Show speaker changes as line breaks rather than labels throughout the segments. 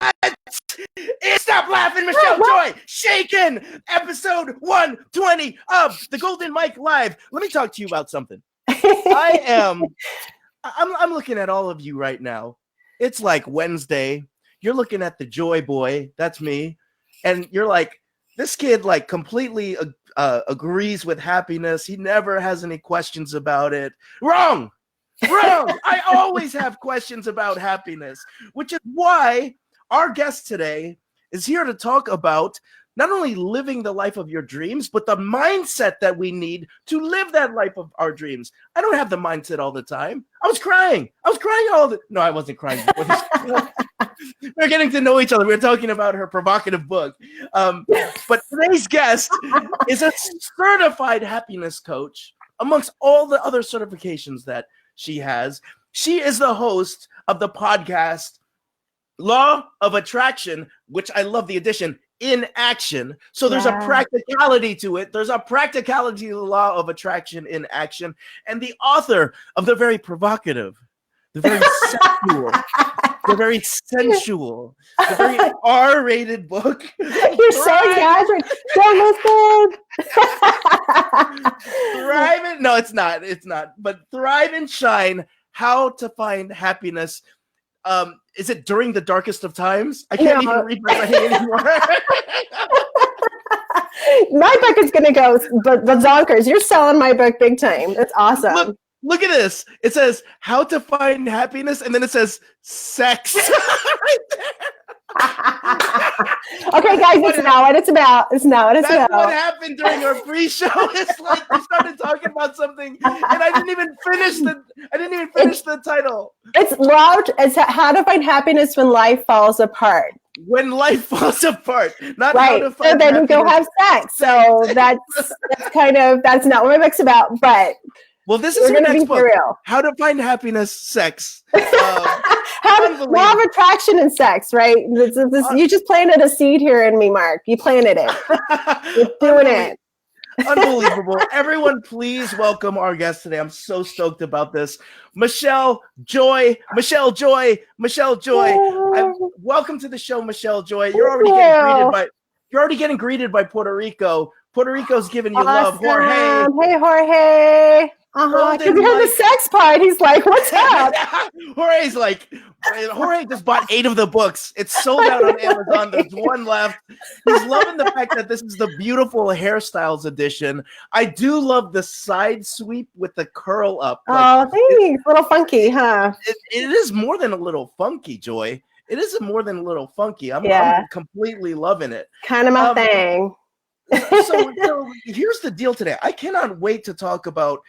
It's Stop Laughing, Michelle Joy, Shaken, episode 120 of the Golden Mike Live. Let me talk to you about something. I'm looking at all of you right now. It's like Wednesday. You're looking at the Joy Boy. That's me. And you're like, this kid like completely agrees with happiness. He never has any questions about it. Wrong. I always have questions about happiness, which is why our guest today is here to talk about not only living the life of your dreams, but the mindset that we need to live that life of our dreams. I don't have the mindset all the time. I was crying No, I wasn't crying. We're getting to know each other. We're talking about her provocative book. But today's guest is a certified happiness coach amongst all the other certifications that she has. She is the host of the podcast Law of Attraction, which I love the addition, in action. So there's a practicality to it. There's a practicality to the Law of Attraction in action. And the author of the very provocative, the very sexual, the very sensual, the very R-rated book.
You're so exaggerating. Don't listen.
Thrive and no, it's not. But Thrive and Shine, How to Find Happiness. Is it during the darkest of times? I can't even read my writing anymore.
My book is going to go zonkers. You're selling my book big time. That's awesome.
Look at this. It says How to Find Happiness, and then it says sex. Right there.
Okay, guys, it's not what it's about. It's not what it's about.
That's what happened during our pre-show. It's like we started talking about something, and I didn't even finish the title.
It's How to Find Happiness When Life Falls Apart.
When life falls apart, not
right.
How to Find
So then
happiness.
You go have sex. So that's not what my book's about. But
well, this is your next book.
Real.
How to Find Happiness, Sex.
Law of Attraction and sex, right? You just planted a seed here in me, Mark. You planted it. You're doing it.
Unbelievable. Everyone, please welcome our guest today. I'm so stoked about this. Michele Joy. Welcome to the show, Michele Joy. You're already getting greeted by Puerto Rico. Puerto Rico's giving you love. Jorge.
Hey, Jorge. Because you heard the sex part. He's like, what's up?
Jorge just bought 8 of the books. It's sold out on Amazon. There's one left. He's loving the fact that this is the beautiful hairstyles edition. I do love the side sweep with the curl up.
Thanks. A little funky, huh?
It is more than a little funky, Joy. It is more than a little funky. I'm completely loving it.
Kind of my thing.
So here's the deal today. I cannot wait to talk about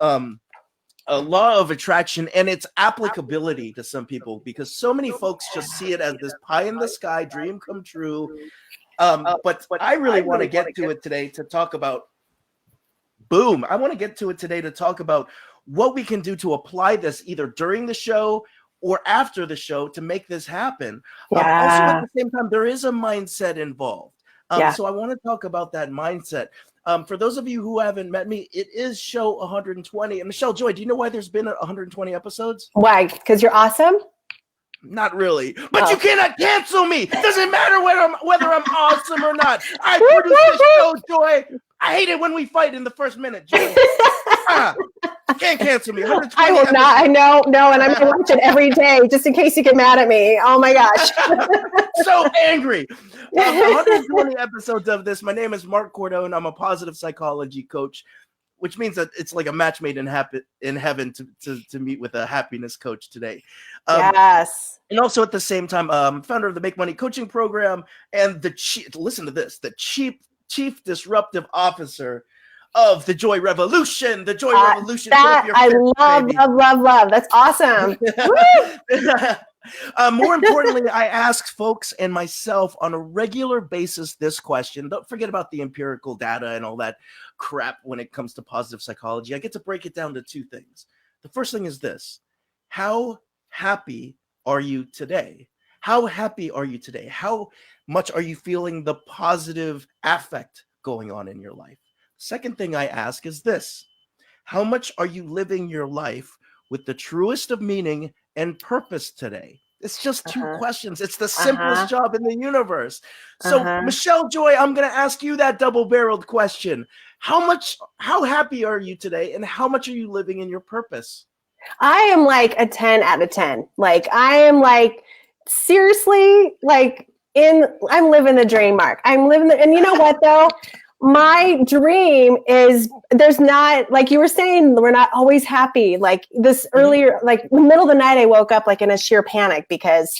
a law of attraction and its applicability to some people, because so many folks just see it as this pie in the sky dream come true. But I really want to get to it today to talk about I want to get to it today to talk about what we can do to apply this either during the show or after the show to make this happen. Also, at the same time, there is a mindset involved. So I want to talk about that mindset. For those of you who haven't met me, it is show 120. And Michele Joy, do you know why there's been 120 episodes?
Why? Because you're awesome?
Not really. But you cannot cancel me. It doesn't matter whether I'm awesome or not. I produce this show, Joy. I hate it when we fight in the first minute, Joy. Can't cancel me.
I will not. I know. No, and I'm going to watch it every day just in case you get mad at me. Oh, my gosh.
So angry. 120 episodes of this. My name is Marc Cordon. I'm a positive psychology coach, which means that it's like a match made in heaven to meet with a happiness coach today.
Yes.
And also at the same time, founder of the Make Money Coaching Program and the chief disruptive officer of the Joy Revolution. The Joy Revolution.
I love. That's awesome.
More importantly, I ask folks and myself on a regular basis this question. Don't forget about the empirical data and all that crap when it comes to positive psychology. I get to break it down to 2 things. The first thing is this: how happy are you today? How happy are you today? How much are you feeling the positive affect going on in your life? Second thing I ask is this: how much are you living your life with the truest of meaning and purpose today? It's just two questions. It's the simplest job in the universe. So Michelle Joy, I'm going to ask you that double-barreled question. How happy are you today, and how much are you living in your purpose?
I am like a 10 out of 10. Like I am like seriously like I'm living the dream, Mark. I'm living and you know what though? My dream is there's not, like you were saying, we're not always happy. Like this earlier, like in the middle of the night, I woke up like in a sheer panic because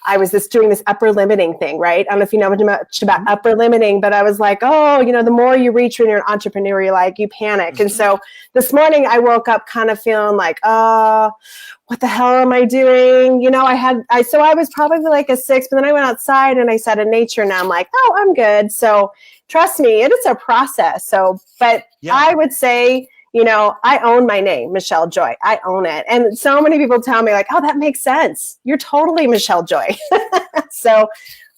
I was doing this upper limiting thing, right? I don't know if you know much about upper limiting, but I was like, oh, you know, the more you reach when you're an entrepreneur, you panic. And so this morning I woke up kind of feeling like, what the hell am I doing? You know, so I was probably like a 6, but then I went outside and I sat in nature and I'm like, oh, I'm good. So trust me, it is a process. So, but I would say, you know, I own my name, Michelle Joy. I own it. And so many people tell me like, oh, that makes sense. You're totally Michelle Joy. So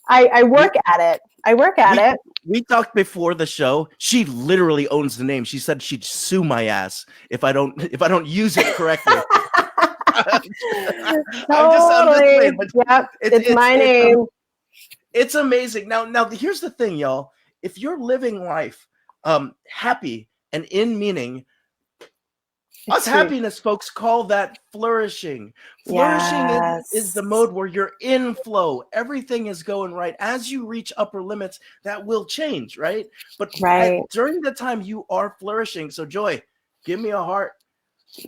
I work at it. it.
We talked before the show. She literally owns the name. She said she'd sue my ass if I don't use it correctly.
Totally. It's my name.
It's amazing. Now here's the thing, y'all. If you're living life happy and in meaning, happiness folks call that flourishing. Flourishing is the mode where you're in flow. Everything is going right. As you reach upper limits, that will change, right? But during the time you are flourishing, so Joy, give me a heart.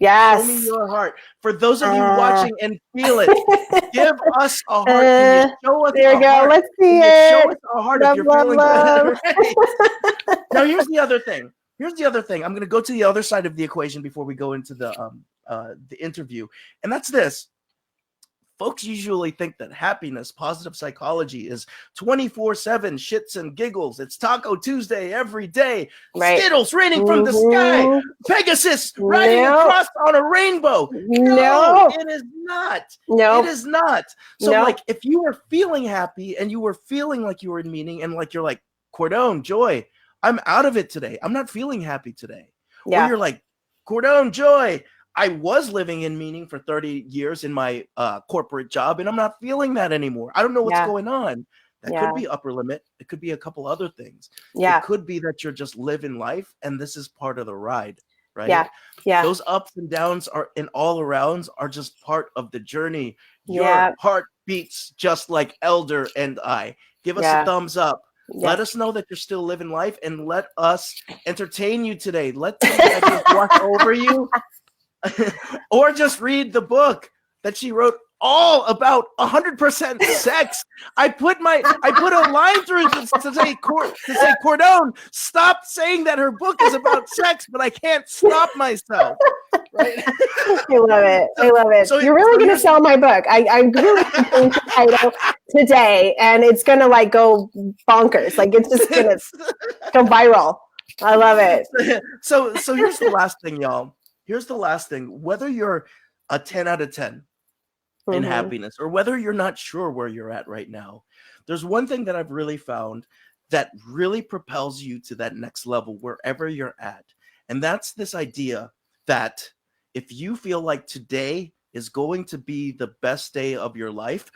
Yes.
Show me your heart. For those of you watching and feel it, give us a heart. Can you show us
there you go.
Heart?
Let's see
it.
Show
us a heart
love,
if you're feeling
love.
good. Now, here's the other thing. I'm going to go to the other side of the equation before we go into the interview. And that's this. Folks usually think that happiness, positive psychology is 24/7 shits and giggles. It's Taco Tuesday every day. Skittles raining from the sky. Pegasus riding across on a rainbow. No, it is not. No, it is not. So like if you were feeling happy and you were feeling like you were in meaning and like you're like, Cordon, Joy, I'm out of it today. I'm not feeling happy today. Or you're like, Cordon, Joy, I was living in meaning for 30 years in my corporate job, and I'm not feeling that anymore. I don't know what's going on. That could be upper limit. It could be a couple other things. It could be that you're just living life, and this is part of the ride, right? Those ups and downs and all arounds are just part of the journey. Your heart beats just like Elder and I. Give us a thumbs up. Let us know that you're still living life, and let us entertain you today. Let us watch over you. Or just read the book that she wrote all about 100% sex. I put a line through to say Cordon, stop saying that her book is about sex, but I can't stop myself. Right?
I love it. So you're really going to sell my book. I'm really going to title today, and it's going to like go bonkers. Like it's just going to go viral. I love it.
So here's the last thing, y'all. Here's the last thing. Whether you're a 10 out of 10 in happiness or whether you're not sure where you're at right now, there's one thing that I've really found that really propels you to that next level wherever you're at. And that's this idea that if you feel like today is going to be the best day of your life,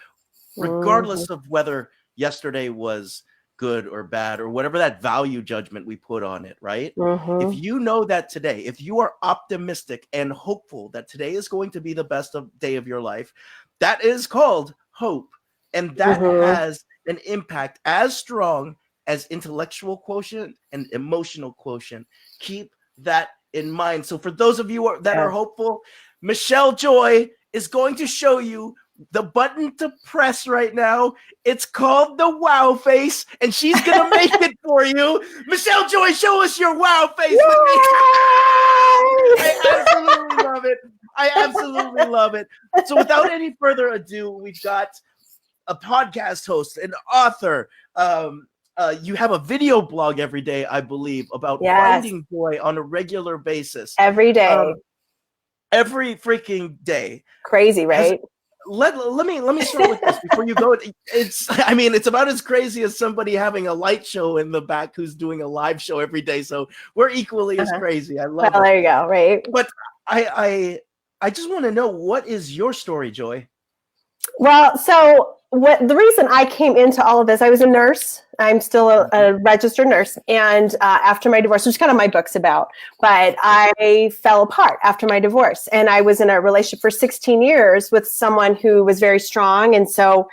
regardless of whether yesterday was good or bad or whatever that value judgment we put on it, right? If you know that today, if you are optimistic and hopeful that today is going to be the best day of your life, that is called hope. And that has an impact as strong as intellectual quotient and emotional quotient. Keep that in mind. So for those of you that are hopeful, Michelle Joy is going to show you the button to press right now. It's called the wow face, and she's gonna make it for you. Michelle Joy, show us your wow face. I absolutely love it. I absolutely love it. So without any further ado, we've got a podcast host, an author. You have a video blog every day, I believe, about finding joy on a regular basis.
Every day.
Every freaking day.
Crazy, right?
Let me start with this before you go. It's about as crazy as somebody having a light show in the back who's doing a live show every day. So we're equally as crazy. I love it.
There you go. Right.
But I just want to know, what is your story, Joy?
Well, so the reason I came into all of this, I was a nurse. I'm still a registered nurse. And after my divorce, which is kind of my book's about, but I fell apart after my divorce. And I was in a relationship for 16 years with someone who was very strong. And so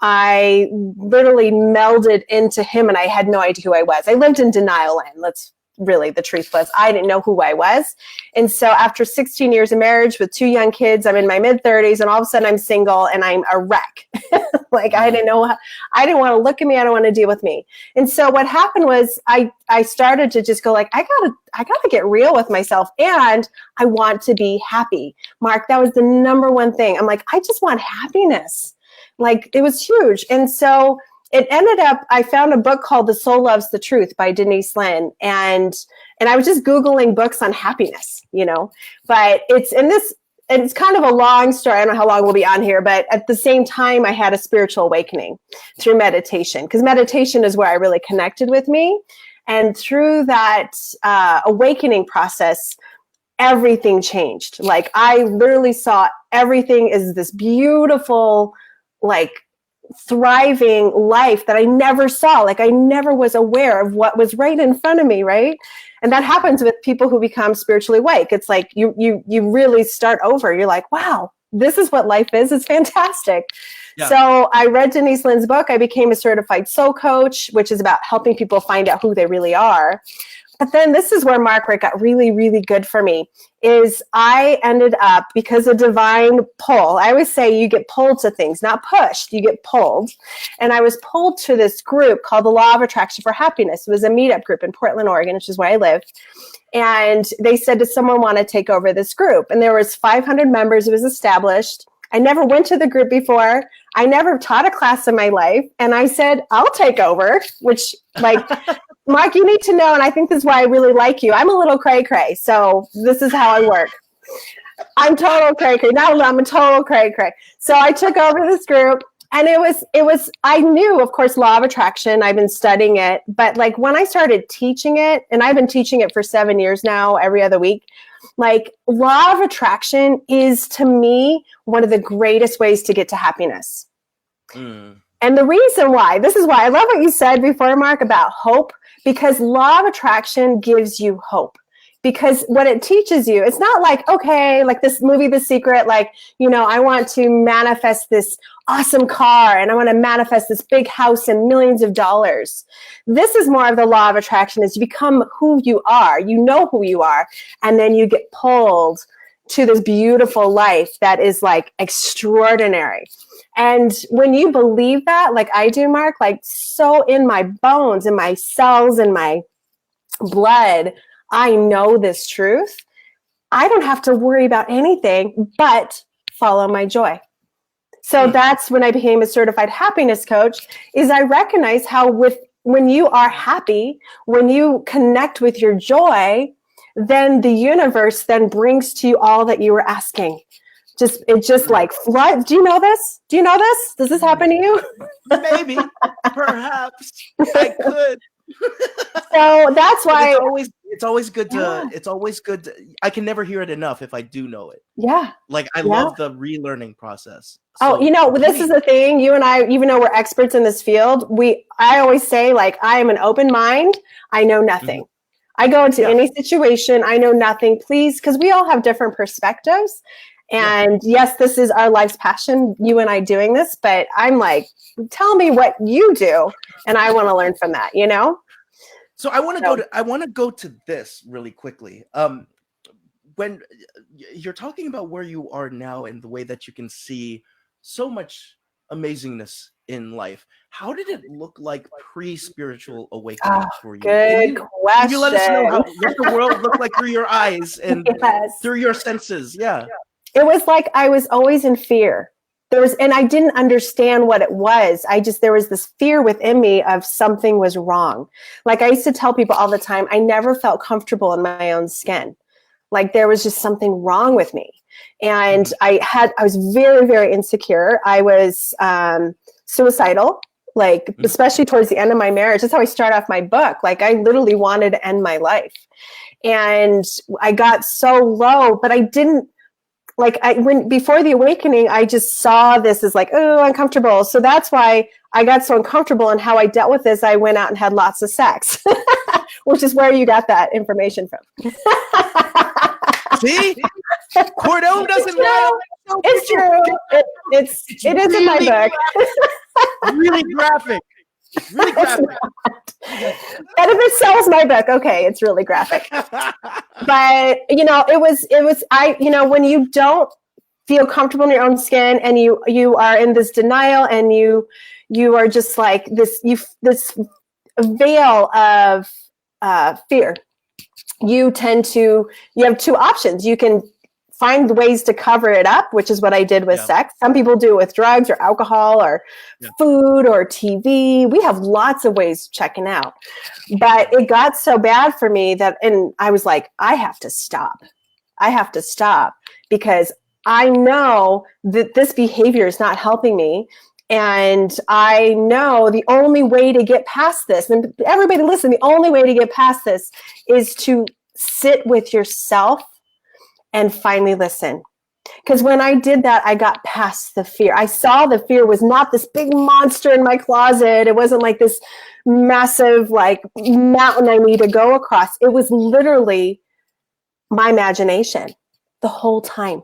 I literally melded into him and I had no idea who I was. I lived in denial land. That's really the truth was I didn't know who I was. And so after 16 years of marriage with 2 young kids, I'm in my mid 30s and all of a sudden I'm single and I'm a wreck. Like I didn't want to look at me. I don't want to deal with me. And so what happened was I started to just go like, I gotta get real with myself and I want to be happy. Mark, that was the number one thing. I'm like, I just want happiness. Like it was huge. And so it ended up, I found a book called The Soul Loves the Truth by Denise Lynn. And I was just Googling books on happiness, but it's kind of a long story. I don't know how long we'll be on here, but at the same time, I had a spiritual awakening through meditation because meditation is where I really connected with me. And through that awakening process, everything changed. Like I literally saw everything as this beautiful, like thriving life that I never saw. Like I never was aware of what was right in front of me, right? And that happens with people who become spiritually awake. It's like you really start over. You're like, wow, this is what life is. It's fantastic. Yeah. So I read Denise Lynn's book. I became a certified soul coach, which is about helping people find out who they really are. But then this is where, Mark, where it got really, really good for me, is I ended up, because of divine pull, I always say you get pulled to things, not pushed, you get pulled. And I was pulled to this group called the Law of Attraction for Happiness. It was a meetup group in Portland, Oregon, which is where I live. And they said, does someone want to take over this group? And there was 500 members. It was established. I never went to the group before. I never taught a class in my life. And I said, I'll take over, which like, Mark, you need to know, and I think this is why I really like you. I'm a little cray-cray, so this is how I work. I'm total cray-cray. I'm a total cray-cray. So I took over this group, and it was. I knew, of course, Law of Attraction. I've been studying it, but like when I started teaching it, and I've been teaching it for 7 years now, every other week. Like Law of Attraction is, to me, one of the greatest ways to get to happiness. Mm. And the reason why, this is why I love what you said before, Mark, about hope. Because Law of Attraction gives you hope. Because what it teaches you, it's not like, okay, like this movie, The Secret, like, I want to manifest this awesome car and I want to manifest this big house and millions of dollars. This is more of the Law of Attraction, is you become who you are, you know who you are, and then you get pulled to this beautiful life that is like extraordinary. And when you believe that, like I do, Mark, like so in my bones, in my cells, in my blood, I know this truth. I don't have to worry about anything but follow my joy. So that's when I became a certified happiness coach, is I recognize how when you are happy, when you connect with your joy, then the universe then brings to you all that you were asking. It just like flood. Do you know this? Does this happen to you?
Maybe, perhaps I could.
So that's why
it's always good to, I can never hear it enough if I do know it.
Yeah.
Like I love the relearning process.
So, this is the thing, you and I, even though we're experts in this field, I always say, like, I am an open mind. I know nothing. Mm-hmm. I go into any situation. I know nothing, please. Because we all have different perspectives. And yes, this is our life's passion, you and I doing this, but I'm like, tell me what you do. And I want to learn from that,
So I want to go to this really quickly. When you're talking about where you are now and the way that you can see so much amazingness in life, how did it look like pre-spiritual awakening for you?
Good question.
Can you let us know what the world looked like through your eyes and through your senses? Yeah.
It was like I was always in fear. And I didn't understand what it was. There was this fear within me of something was wrong. Like I used to tell people all the time, I never felt comfortable in my own skin. Like there was just something wrong with me. And I was very, very insecure. I was suicidal, like especially towards the end of my marriage. That's how I start off my book. Like I literally wanted to end my life. And I got so low, but I didn't when before the awakening, I just saw this as like, oh, uncomfortable. So that's why I got so uncomfortable, and how I dealt with this. I went out and had lots of sex, which is where you got that information from.
See, Cordon doesn't lie.
It's true. It is in my book.
Really graphic. Really graphic.
And if it sells my book, okay, it's really graphic. But it was when you don't feel comfortable in your own skin, and you are in this denial, and you are just like this veil of fear. You have two options. You can find ways to cover it up, which is what I did with sex. Some people do it with drugs or alcohol or food or TV. We have lots of ways of checking out. But it got so bad for me and I was like, I have to stop. Because I know that this behavior is not helping me. And I know the only way to get past this, and everybody listen, the only way to get past this is to sit with yourself and finally listen. Because when I did that, I got past the fear. I saw the fear was not this big monster in my closet. It wasn't like this massive mountain I need to go across. It was literally my imagination the whole time.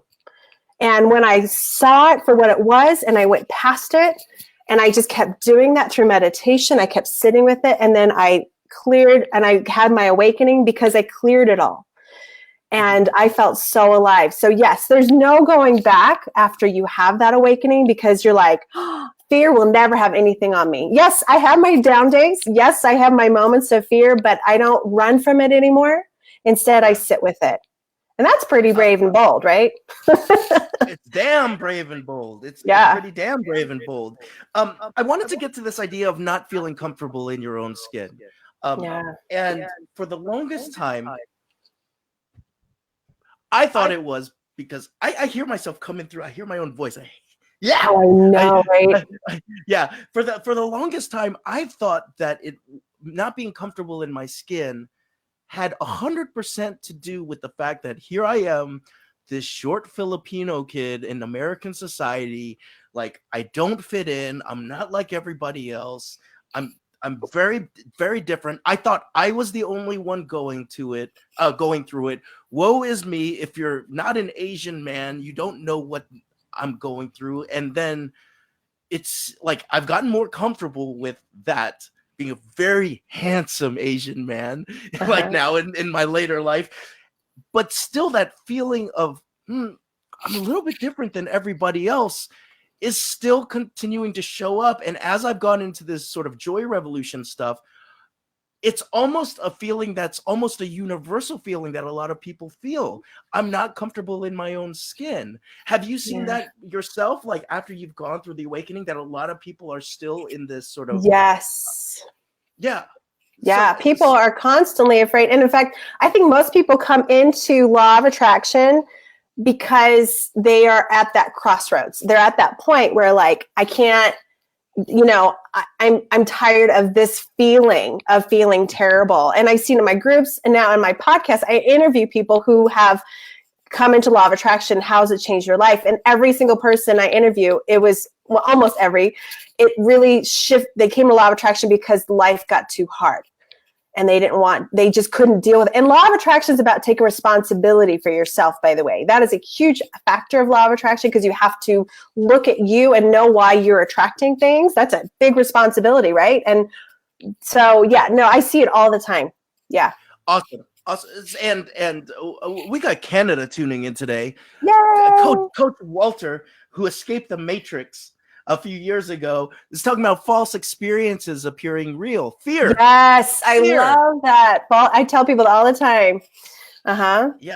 And when I saw it for what it was, and I went past it, and I just kept doing that through meditation, I kept sitting with it, and then I cleared, and I had my awakening because I cleared it all. And I felt so alive. So yes, there's no going back after you have that awakening, because you're like, oh, fear will never have anything on me. Yes, I have my down days. Yes, I have my moments of fear, but I don't run from it anymore. Instead, I sit with it. And that's pretty brave and bold, right?
It's damn brave and bold. It's pretty damn brave and bold. I wanted to get to this idea of not feeling comfortable in your own skin. And for the longest time, I thought it was because I hear myself coming through. I hear my own voice.
I know, right?
For the longest time, I thought that it not being comfortable in my skin had 100% to do with the fact that here I am, this short Filipino kid in American society. Like, I don't fit in. I'm not like everybody else. I'm very, very different. I thought I was the only one going through it. Woe is me. If you're not an Asian man, you don't know what I'm going through. And then it's like I've gotten more comfortable with that, being a very handsome Asian man, like now in my later life. But still that feeling of, I'm a little bit different than everybody else is still continuing to show up. And as I've gone into this sort of joy revolution stuff, it's almost a feeling that's almost a universal feeling that a lot of people feel. I'm not comfortable in my own skin. Have you seen that yourself? Like after you've gone through the awakening, that a lot of people are still in this sort of...
Yes.
Yeah.
Yeah. People are constantly afraid. And in fact, I think most people come into law of attraction because they are at that crossroads. They're at that point where like, I can't, I'm tired of this feeling of feeling terrible. And I've seen in my groups and now in my podcast, I interview people who have come into law of attraction. How has it changed your life? And every single person I interview, almost every, it really they came to law of attraction because life got too hard. And they just couldn't deal with it. And law of attraction is about taking responsibility for yourself, by the way. That is a huge factor of law of attraction because you have to look at you and know why you're attracting things. That's a big responsibility, right? And so, I see it all the time. Yeah.
Awesome. And we got Canada tuning in today.
Yay!
Coach Walter, who escaped the Matrix a few years ago, is talking about false experiences appearing real. Fear.
Yes, I love that. I tell people all the time.
Yeah,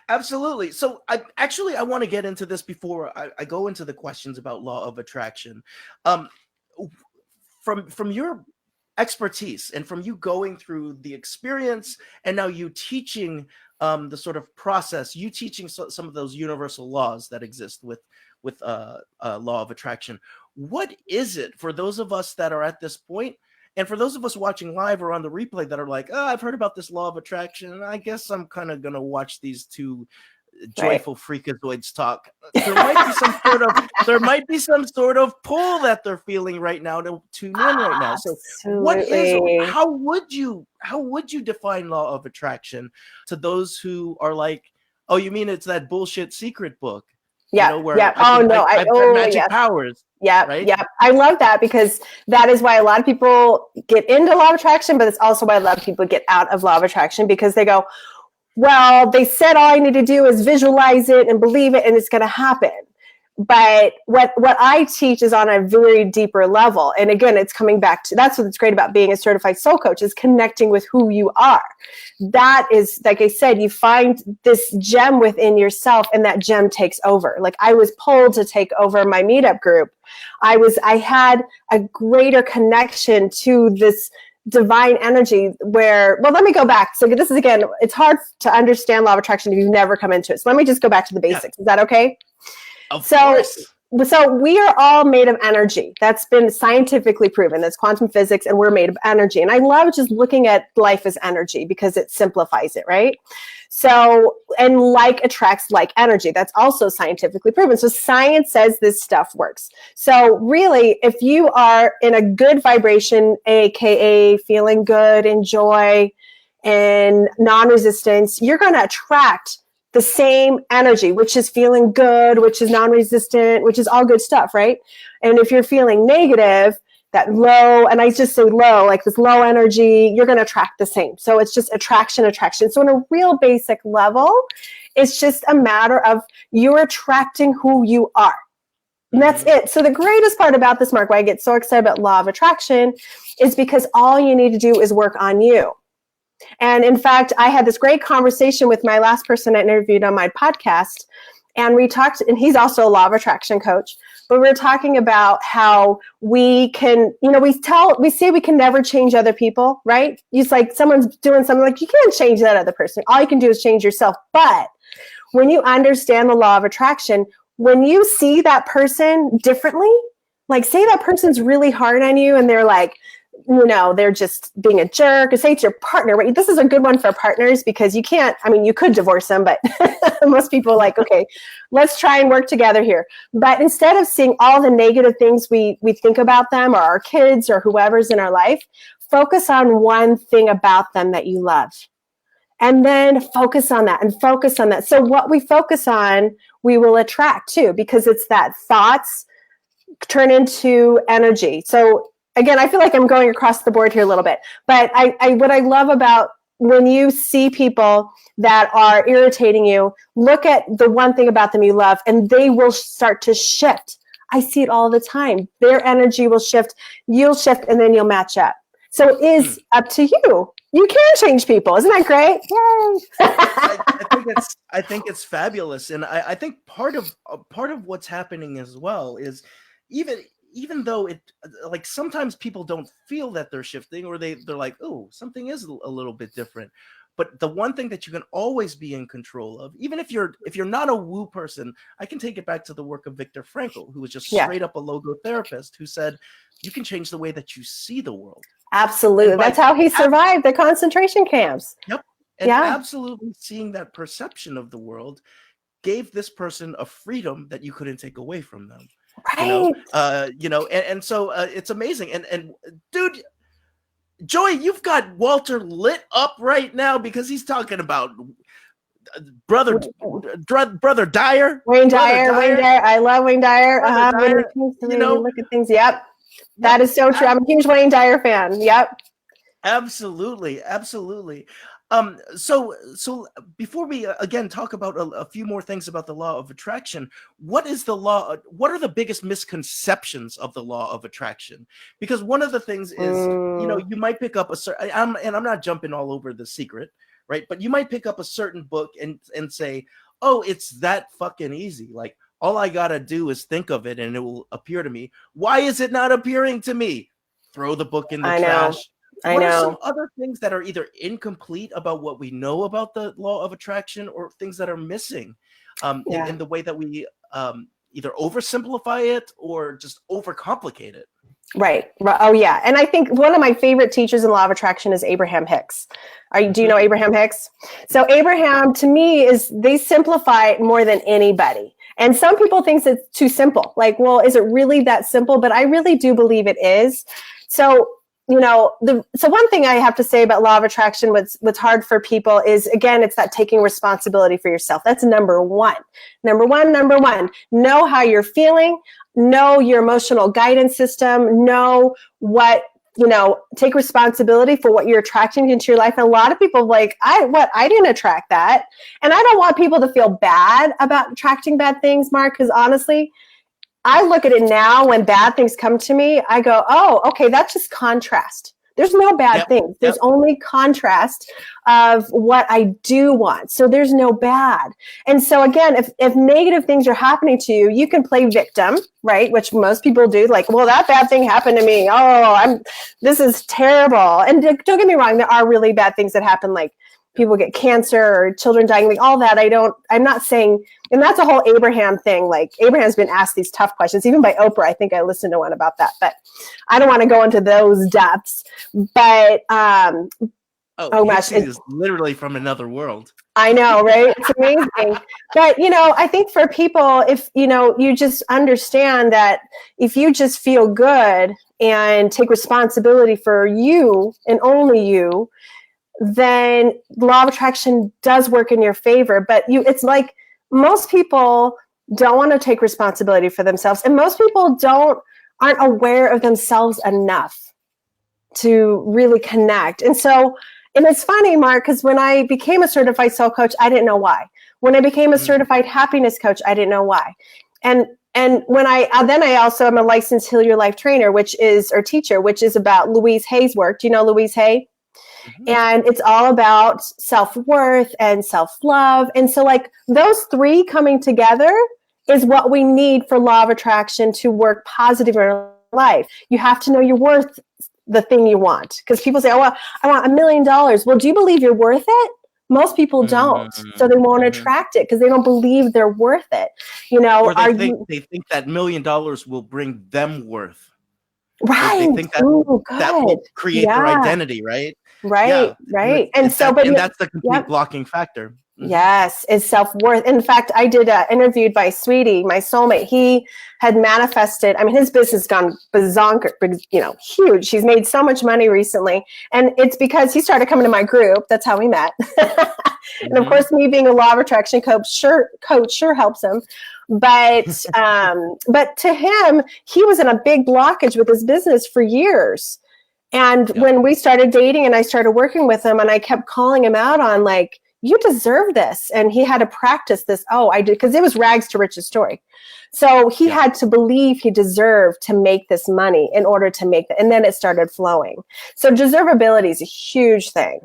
absolutely. So I want to get into this before I go into the questions about law of attraction. From your expertise and from you going through the experience and now you teaching the sort of process, you teaching some of those universal laws that exist with law of attraction. What is it for those of us that are at this point, and for those of us watching live or on the replay that are like, oh, I've heard about this law of attraction, and I guess I'm kind of going to watch these two joyful freakazoids talk. There might be some sort of pull that they're feeling right now to tune in right now. So how would you define law of attraction to those who are like, oh, you mean it's that bullshit secret book?
Yeah.
Where I've got magic powers.
Yeah.
Right?
Yeah. I love that, because that is why a lot of people get into law of attraction, but it's also why a lot of people get out of law of attraction, because they go, well, they said all I need to do is visualize it and believe it and it's going to happen. But what I teach is on a very deeper level. And again, it's coming back to, that's what's great about being a certified soul coach, is connecting with who you are. That is, like I said, you find this gem within yourself and that gem takes over. Like I was pulled to take over my meetup group. I had a greater connection to this divine energy where, well, let me go back. So this is, again, it's hard to understand law of attraction if you've never come into it. So let me just go back to the basics. Yeah. Is that okay?
Of course.
So we are all made of energy. That's been scientifically proven. That's quantum physics, and we're made of energy. And I love just looking at life as energy because it simplifies it, right? So, and like attracts like energy. That's also scientifically proven. So science says this stuff works. So really, if you are in a good vibration, AKA feeling good, in joy, and non-resistance, you're going to attract the same energy, which is feeling good, which is non-resistant, which is all good stuff, right? And if you're feeling negative, that low, and I just say low, like this low energy, you're going to attract the same. So it's just attraction. So on a real basic level, it's just a matter of you're attracting who you are. And that's it. So the greatest part about this, Mark, why I get so excited about law of attraction, is because all you need to do is work on you. And in fact, I had this great conversation with my last person I interviewed on my podcast. And we talked, and he's also a law of attraction coach, but we're talking about how we can, we say we can never change other people, right? It's like someone's doing something, like you can't change that other person. All you can do is change yourself. But when you understand the law of attraction, when you see that person differently, like say that person's really hard on you and they're like, they're just being a jerk, or say it's your partner, right? This is a good one for partners because you can't, you could divorce them, but most people are like, okay, let's try and work together here. But instead of seeing all the negative things we think about them or our kids or whoever's in our life, focus on one thing about them that you love. And then focus on that and focus on that. So what we focus on, we will attract too, because it's that thoughts turn into energy. So again, I feel like I'm going across the board here a little bit, but what I love about when you see people that are irritating you, look at the one thing about them you love, and they will start to shift. I see it all the time. Their energy will shift, you'll shift, and then you'll match up. So it is up to you. You can change people. Isn't that great? Yay!
I think it's fabulous. And I think part of what's happening as well is even though it, like, sometimes people don't feel that they're shifting, or they're like, oh, something is a little bit different. But the one thing that you can always be in control of, even if you're not a woo person, I can take it back to the work of Viktor Frankl, who was just straight up a logotherapist, who said, you can change the way that you see the world.
Absolutely. That's how he survived the concentration camps.
Yep. And absolutely seeing that perception of the world gave this person a freedom that you couldn't take away from them.
Right.
And so it's amazing. And dude, Joy, you've got Walter lit up right now because he's talking about brother Dyer.
Wayne Dyer. I love Wayne Dyer. Look at things. Yep. That is so true. I'm a huge Wayne Dyer fan. Yep.
Absolutely. So before we again talk about a few more things about the law of attraction, what are the biggest misconceptions of the law of attraction? Because one of the things is, you might pick up I'm not jumping all over The Secret, right? But you might pick up a certain book and say, oh, it's that fucking easy. Like, all I gotta do is think of it and it will appear to me. Why is it not appearing to me? Throw the book in the trash. What are some other things that are either incomplete about what we know about the law of attraction, or things that are missing in the way that we either oversimplify it or just overcomplicate it?
Right. Oh, yeah. And I think one of my favorite teachers in law of attraction is Abraham Hicks. Do you know Abraham Hicks? So Abraham, to me, they simplify it more than anybody. And some people think it's too simple. Like, well, is it really that simple? But I really do believe it is. So, so one thing I have to say about law of attraction, what's hard for people is, again, it's that taking responsibility for yourself. That's number one. Number one. Know how you're feeling. Know your emotional guidance system. Know what, take responsibility for what you're attracting into your life. And a lot of people I didn't attract that. And I don't want people to feel bad about attracting bad things, Mark, because honestly, I look at it now when bad things come to me, I go, oh, okay, that's just contrast. There's no bad things. There's only contrast of what I do want. So there's no bad. And so again, if negative things are happening to you, you can play victim, right? Which most people do. Like, well, that bad thing happened to me. Oh, this is terrible. And don't get me wrong, there are really bad things that happen, like people get cancer or children dying, like all that. I'm not saying, and that's a whole Abraham thing. Like Abraham's been asked these tough questions, even by Oprah. I think I listened to one about that, but I don't want to go into those depths. But
oh gosh, it is literally from another world.
I know, right? It's amazing. But I think for people, if you just understand that if you just feel good and take responsibility for you and only you, then law of attraction does work in your favor. But it's like most people don't want to take responsibility for themselves, and most people aren't aware of themselves enough to really connect. And it's funny, Mark, because when I became a certified soul coach, I didn't know why. When I became a certified happiness coach, I didn't know why. And when I also am a licensed Heal Your Life trainer, or teacher, which is about Louise Hay's work. Do you know Louise Hay? And it's all about self-worth and self-love. And so like those three coming together is what we need for law of attraction to work positive in our life. You have to know you're worth the thing you want. Because people say, oh, well, I want $1 million. Well, do you believe you're worth it? Most people don't. So they won't attract it because they don't believe they're worth it.
Or they think that $1 million will bring them worth.
Right.
They think that will create their identity, right?
Right. And
that's the complete blocking factor.
Yes, it's self-worth. In fact, I did interviewed by Sweetie, my soulmate. He had manifested, his business has gone bazonker, huge. He's made so much money recently. And it's because he started coming to my group. That's how we met. And of course, me being a law of attraction coach sure helps him. But to him, he was in a big blockage with his business for years. And when we started dating and I started working with him, and I kept calling him out on like, you deserve this. And he had to practice this. Oh, I did. Because it was rags to riches story. So he had to believe he deserved to make this money in order to make it. And then it started flowing. So deservability is a huge thing.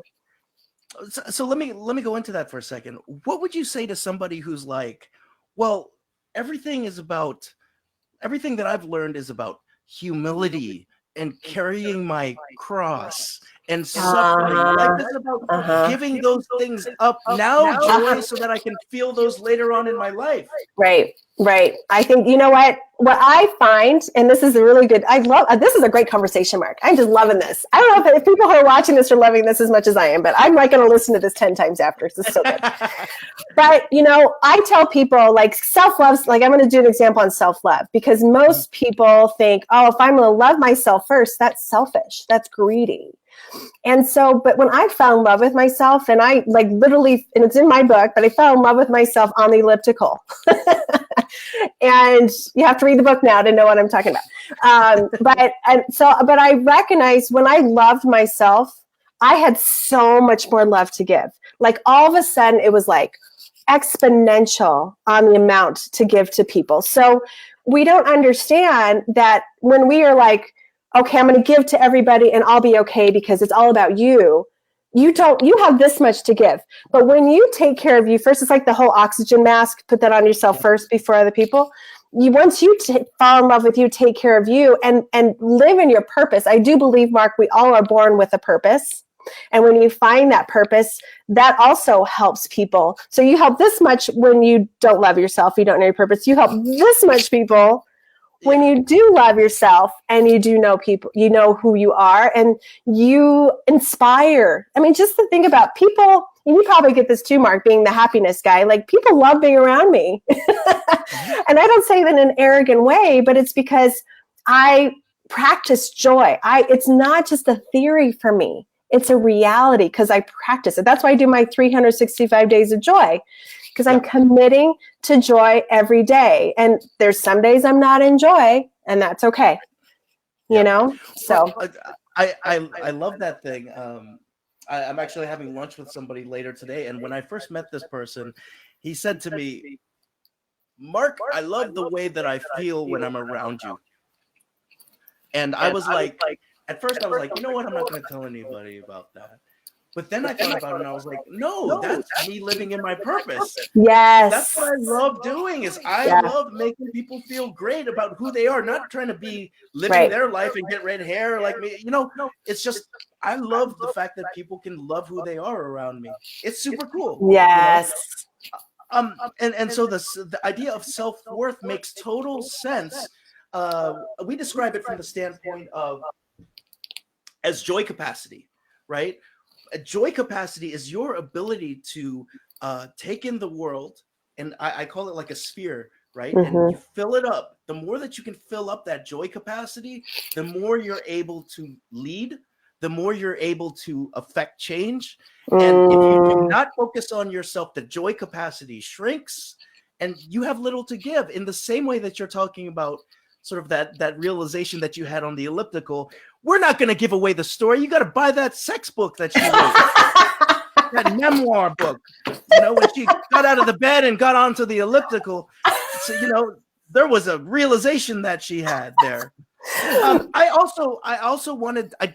So let me go into that for a second. What would you say to somebody who's like, well, everything that I've learned is about humility and carrying my cross and suffering. Like this is about giving those things up now, Joy, so that I can feel those later on in my life.
Right. I think, what I find, and this is a really good, this is a great conversation, Mark. I'm just loving this. I don't know if people who are watching this are loving this as much as I am, but I'm like going to listen to this 10 times after. This is so good. But, I tell people like self-love, like I'm going to do an example on self-love, because most people think, oh, if I'm going to love myself first, that's selfish. That's greedy. And so, but when I fell in love with myself, and I like literally, and it's in my book, but I fell in love with myself on the elliptical. And you have to read the book now to know what I'm talking about. But I recognized when I loved myself, I had so much more love to give. Like all of a sudden it was like exponential on the amount to give to people. So we don't understand that when we are like, okay, I'm going to give to everybody and I'll be okay because it's all about you. You have this much to give. But when you take care of you first, it's like the whole oxygen mask, put that on yourself first before other people. Once you fall in love with you, take care of you and live in your purpose. I do believe, Mark, we all are born with a purpose. And when you find that purpose, that also helps people. So you help this much when you don't love yourself, you don't know your purpose. You help this much people when you do love yourself and you do know people, you know who you are and you inspire. I mean, just to think about people, and you probably get this too, Mark, being the happiness guy, like people love being around me. And I don't say that in an arrogant way, but it's because I practice joy. It's not just a theory for me. It's a reality because I practice it. That's why I do my 365 days of joy, because I'm committing to joy every day. And there's some days I'm not in joy, and that's okay. You know? So
I love that thing. I'm actually having lunch with somebody later today, and when I first met this person, he said to me, Mark, I love the way that I feel when I'm around you. And I was like, at first I was like, you know what? I'm not going to tell anybody about that. But then I thought about it and I was like, no, that's me living in my purpose.
yes,
That's what I love doing is I love making people feel great about who they are, not trying to be living their life and get red hair like me. You know, it's just, I love the fact that people can love who they are around me. It's super cool.
Yes.
You know? And so the idea of self-worth makes total sense. We describe it from the standpoint of as joy capacity, right? A joy capacity is your ability to take in the world, and I call it like a sphere, right? And you fill it up. The more that you can fill up that joy capacity, the more you're able to lead, the more you're able to affect change. And if you do not focus on yourself, the joy capacity shrinks and you have little to give, in the same way that you're talking about sort of that realization that you had on the elliptical. We're not going to give away the story. You got to buy that sex book that she wrote, that memoir book. You know, when she got out of the bed and got onto the elliptical, so, you know, there was a realization that she had there. I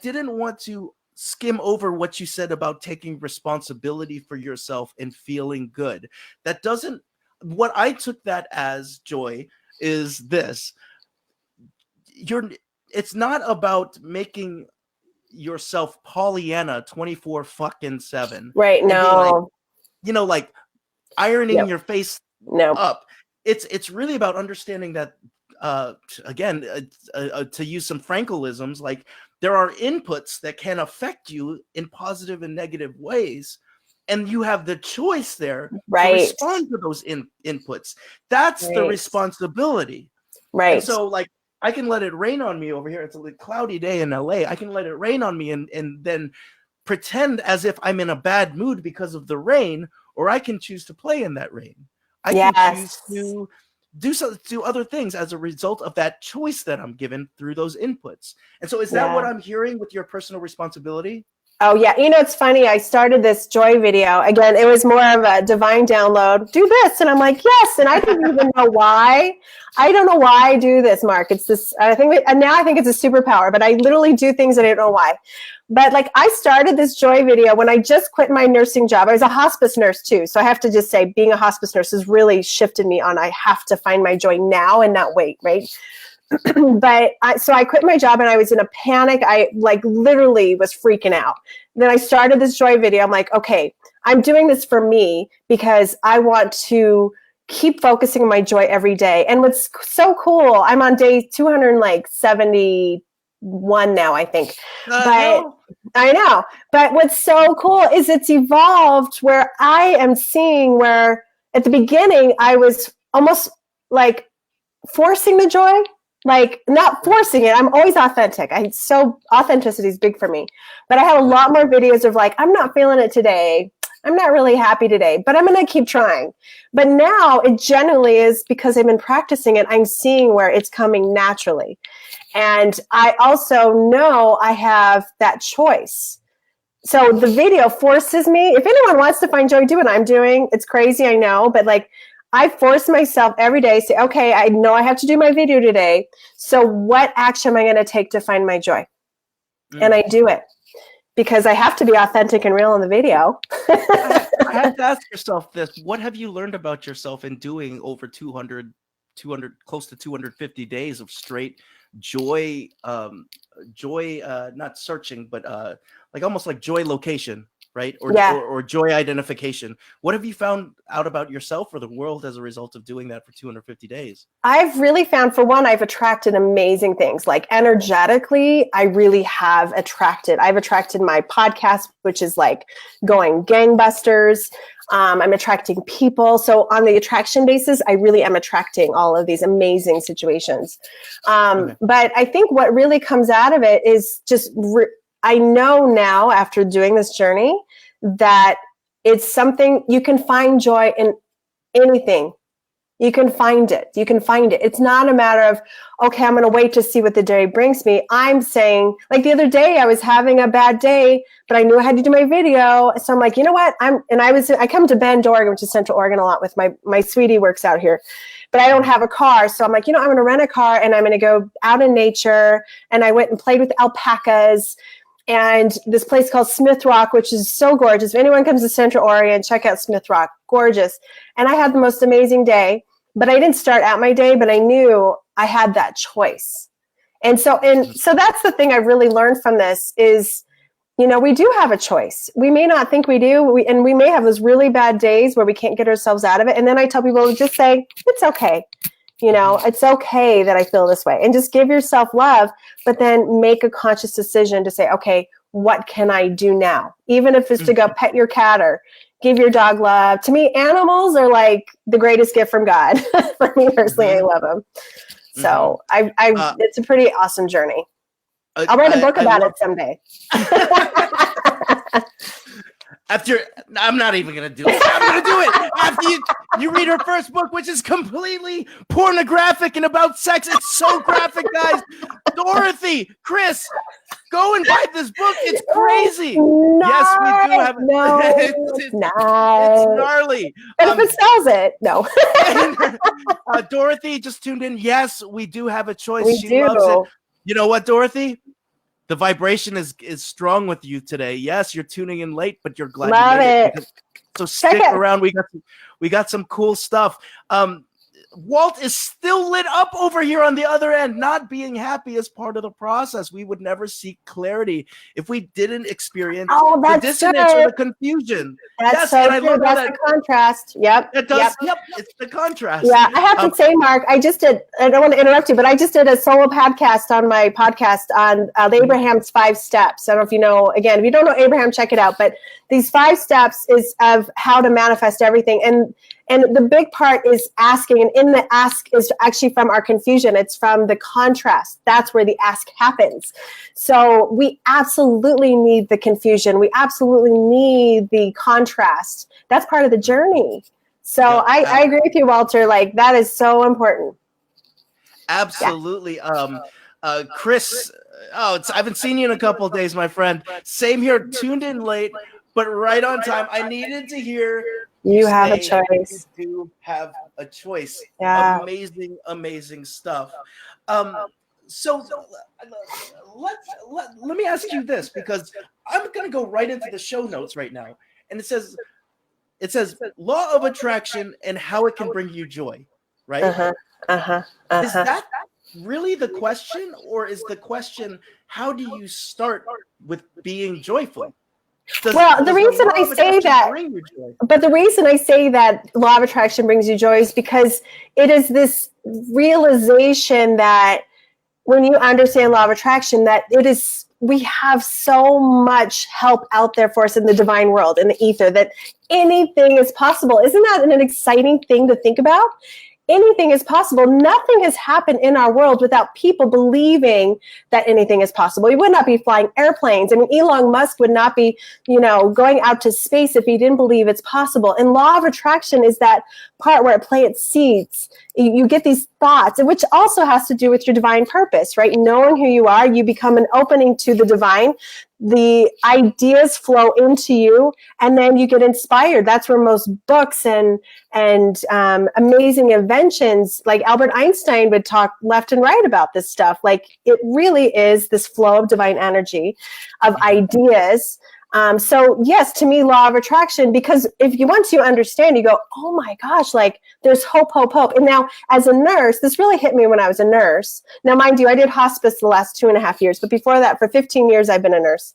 didn't want to skim over what you said about taking responsibility for yourself and feeling good. That doesn't, what I took that as, Joy, is this. It's not about making yourself Pollyanna 24/7.
Right. No.
Like, you know, like ironing your face up. It's really about understanding that, again, to use some Frankelisms, like there are inputs that can affect you in positive and negative ways. And you have the choice there to respond to those inputs. That's the responsibility.
Right.
And so, like, I can let it rain on me over here. It's a cloudy day in LA. I can let it rain on me and then pretend as if I'm in a bad mood because of the rain, or I can choose to play in that rain. I can choose to do other things as a result of that choice that I'm given through those inputs. And so is that what I'm hearing with your personal responsibility?
Oh, yeah. You know, it's funny. I started this joy video. Again, it was more of a divine download. Do this. And I'm like, yes. And I didn't even know why. I don't know why I do this, Mark. It's this, I think it's a superpower, but I literally do things and I don't know why. But like, I started this joy video when I just quit my nursing job. I was a hospice nurse too. So I have to just say, being a hospice nurse has really shifted me on. I have to find my joy now and not wait, right? But so I quit my job and I was in a panic. I like literally was freaking out. Then I started this joy video. I'm like, okay, I'm doing this for me because I want to keep focusing on my joy every day. And what's so cool, I'm on day 271 now, I think. But I know. But what's so cool is it's evolved where I am seeing where at the beginning I was almost like forcing the joy. Like not forcing it. I'm always authentic. Authenticity is big for me. But I have a lot more videos of like, I'm not feeling it today. I'm not really happy today, but I'm going to keep trying. But now it generally is because I've been practicing it. I'm seeing where it's coming naturally. And I also know I have that choice. So the video forces me. If anyone wants to find joy, do what I'm doing. It's crazy, I know, but like, I force myself every day, say, okay, I know I have to do my video today. So what action am I going to take to find my joy? And I do it because I have to be authentic and real in the video.
I have to ask yourself this. What have you learned about yourself in doing over 200, close to 250 days of straight joy, not searching, but like almost like joy location? right? Or joy identification. What have you found out about yourself or the world as a result of doing that for 250 days?
I've really found, for one, I've attracted amazing things. Like energetically, I've attracted my podcast, which is like going gangbusters. I'm attracting people. So on the attraction basis, I really am attracting all of these amazing situations. But I think what really comes out of it is just, I know now after doing this journey that it's something you can find joy in anything. You can find it. It's not a matter of, okay, I'm going to wait to see what the day brings me. I'm saying, like the other day, I was having a bad day, but I knew I had to do my video. So I'm like, you know what? I come to Bend, Oregon, which is Central Oregon a lot with my sweetie works out here, but I don't have a car. So I'm like, I'm going to rent a car and I'm going to go out in nature. And I went and played with alpacas and this place called Smith Rock, which is so gorgeous. If anyone comes to Central Oregon, check out Smith Rock. Gorgeous. And I had the most amazing day. But I didn't start out my day, but I knew I had that choice. And so that's the thing I really learned from this is, we do have a choice. We may not think we do, and we may have those really bad days where we can't get ourselves out of it. And then I tell people, just say, it's okay. It's okay that I feel this way. And just give yourself love, but then make a conscious decision to say, okay, what can I do now? Even if it's to go pet your cat or give your dog love. To me, animals are like the greatest gift from God. For me personally, I love them. So it's a pretty awesome journey. I'll write a book about it someday.
I'm not even going to do it. I'm going to do it after you read her first book, which is completely pornographic and about sex. It's so graphic, guys. Dorothy, Chris, go and buy this book. It's crazy. Yes, we do have it.
No,
it's gnarly.
But if it sells it, no.
Dorothy just tuned in. Yes, we do have a choice.
She loves it.
You know what, Dorothy? The vibration is strong with you today. Yes, you're tuning in late, but you're glad
Love
you made
it.
So stick around. We got some cool stuff. Walt is still lit up over here on the other end. Not being happy is part of the process. We would never seek clarity if we didn't experience the dissonance or the confusion.
That's so true. That's the contrast. Yep.
It does. Yep. It's the contrast.
Yeah, I have to say, Mark, I don't want to interrupt you, but I just did a solo podcast on my podcast on Abraham's 5 steps. I don't know if you know, again, if you don't know Abraham, check it out. But these 5 steps is of how to manifest everything. And the big part is asking, and in the ask is actually from our confusion. It's from the contrast. That's where the ask happens. So we absolutely need the confusion. We absolutely need the contrast. That's part of the journey. So I agree with you, Walter. Like, that is so important.
Absolutely. Yeah. Chris, I haven't seen you in a couple of days, my friend. Same here, tuned in late, but right on time. I needed to hear
you have a choice.
You do have a choice.
Yeah.
Amazing stuff. So let me ask you this, because I'm going to go right into the show notes right now. And it says law of attraction and how it can bring you joy, right? Is that really the question, or is the question, how do you start with being joyful?
The reason I say that law of attraction brings you joy is because it is this realization that when you understand law of attraction, that we have so much help out there for us in the divine world, in the ether, that anything is possible. Isn't that an exciting thing to think about? Anything is possible. Nothing has happened in our world without people believing that anything is possible. We would not be flying airplanes. I mean, Elon Musk would not be, going out to space if he didn't believe it's possible. And law of attraction is that part where it plants seeds. You get these thoughts, which also has to do with your divine purpose, right? Knowing who you are, you become an opening to the divine. The ideas flow into you, and then you get inspired. That's where most books and amazing inventions, like Albert Einstein would talk left and right about this stuff. Like, it really is this flow of divine energy, of ideas, So yes, to me, law of attraction, because once you understand, you go, oh my gosh, like there's hope, hope, hope. And now as a nurse, this really hit me when I was a nurse. Now, mind you, I did hospice the last 2.5 years, but before that, for 15 years, I've been a nurse.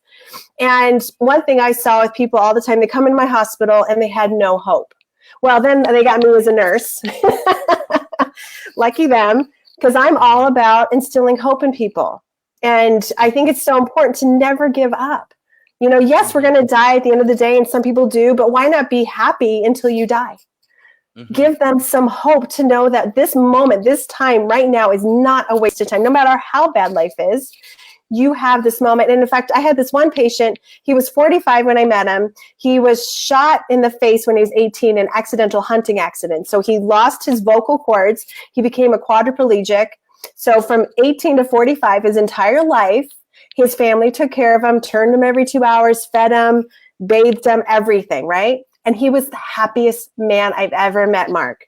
And one thing I saw with people all the time, they come in my hospital and they had no hope. Well, then they got me as a nurse. Lucky them, because I'm all about instilling hope in people. And I think it's so important to never give up. Yes, we're going to die at the end of the day, and some people do, but why not be happy until you die? Mm-hmm. Give them some hope to know that this moment, this time right now is not a waste of time. No matter how bad life is, you have this moment. And in fact, I had this one patient, he was 45 when I met him. He was shot in the face when he was 18 in an accidental hunting accident. So he lost his vocal cords. He became a quadriplegic. So from 18 to 45, his entire life, his family took care of him, turned him every 2 hours, fed him, bathed him, everything, right? And he was the happiest man I've ever met, Mark.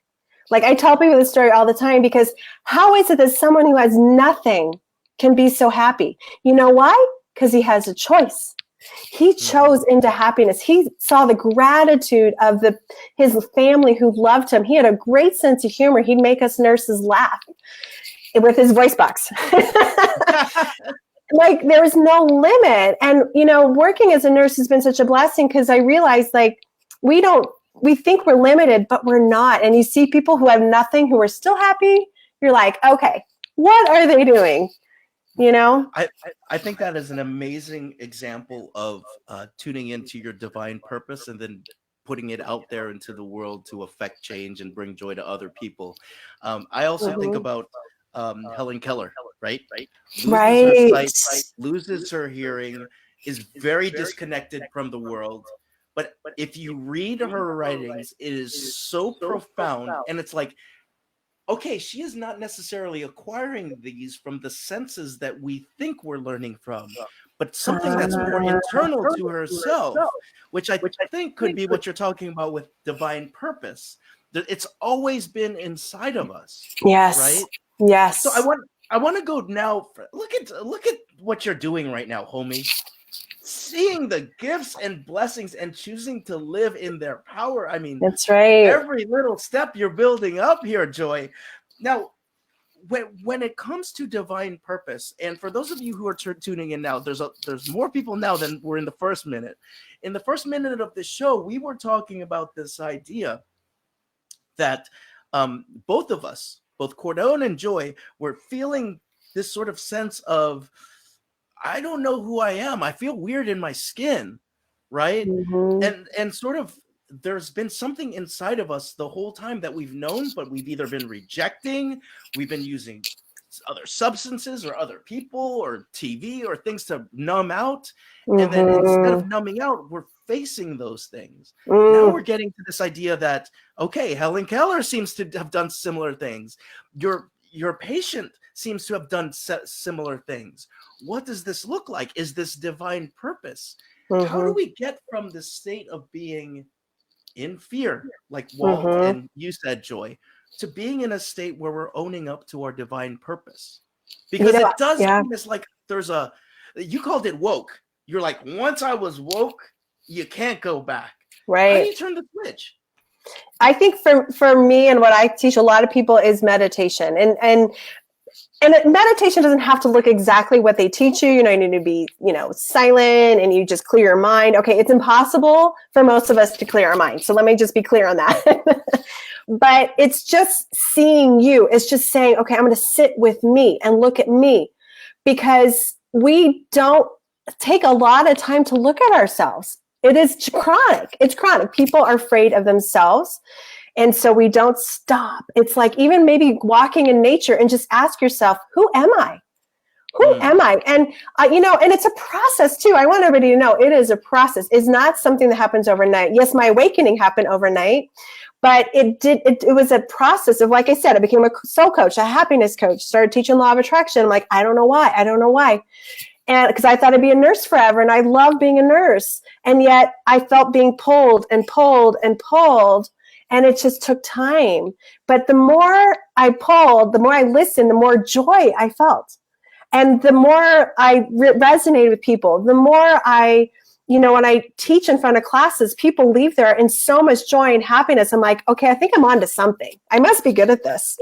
Like, I tell people this story all the time, because how is it that someone who has nothing can be so happy? You know why? Because he has a choice. He chose into happiness. He saw the gratitude of his family who loved him. He had a great sense of humor. He'd make us nurses laugh with his voice box. Like, there was no limit. And, working as a nurse has been such a blessing, because I realized, like, we think we're limited, but we're not. And you see people who have nothing who are still happy. You're like, okay, what are they doing?
I think that is an amazing example of tuning into your divine purpose and then putting it out there into the world to affect change and bring joy to other people. I also think about Helen Keller, right? Loses her sight, loses her hearing, is very disconnected from the world. But if you read her writings, it is so profound. And it's like, okay, she is not necessarily acquiring these from the senses that we think we're learning from, but something that's more internal to herself, which I think could be what you're talking about with divine purpose. It's always been inside of us.
Yes.
Right?
Yes.
So I want to go now. Look at what you're doing right now, homie. Seeing the gifts and blessings and choosing to live in their power. I mean,
that's right.
Every little step you're building up here, Joy. Now, when it comes to divine purpose, and for those of you who are tuning in now, there's more people now than were in the first minute. In the first minute of the show, we were talking about this idea that both of us, both Cordon and Joy, were feeling this sort of sense of, I don't know who I am. I feel weird in my skin, right? Mm-hmm. And sort of, there's been something inside of us the whole time that we've known, but we've either been rejecting, we've been using other substances or other people or TV or things to numb out. Mm-hmm. And then instead of numbing out, we're facing those things. Now we're getting to this idea that, okay, Helen Keller seems to have done similar things. Your patient seems to have done similar things. What does this look like? Is this divine purpose? Mm-hmm. How do we get from the state of being in fear, like Walt and you said, Joy, to being in a state where we're owning up to our divine purpose? Because it does seem as like you called it woke. You're like, once I was woke, you can't go back. Right. How do you turn the switch?
I think for me, and what I teach a lot of people, is meditation. And meditation doesn't have to look exactly what they teach you. You need to be, silent and you just clear your mind. Okay, it's impossible for most of us to clear our mind. So let me just be clear on that. But it's just seeing you. It's just saying, okay, I'm going to sit with me and look at me, because we don't take a lot of time to look at ourselves. It is chronic. It's chronic. People are afraid of themselves. And so we don't stop. It's like even maybe walking in nature and just ask yourself, who am I? Who am I? And, and it's a process too. I want everybody to know it is a process. It's not something that happens overnight. Yes, my awakening happened overnight, but it was a process of, like I said, I became a soul coach, a happiness coach, started teaching law of attraction. I'm like, I don't know why. And because I thought I'd be a nurse forever, and I love being a nurse. And yet I felt being pulled and pulled and pulled. And it just took time. But the more I pulled, the more I listened, the more joy I felt. And the more I resonated with people, the more I when I teach in front of classes, people leave there in so much joy and happiness. I'm like, okay, I think I'm onto something. I must be good at this.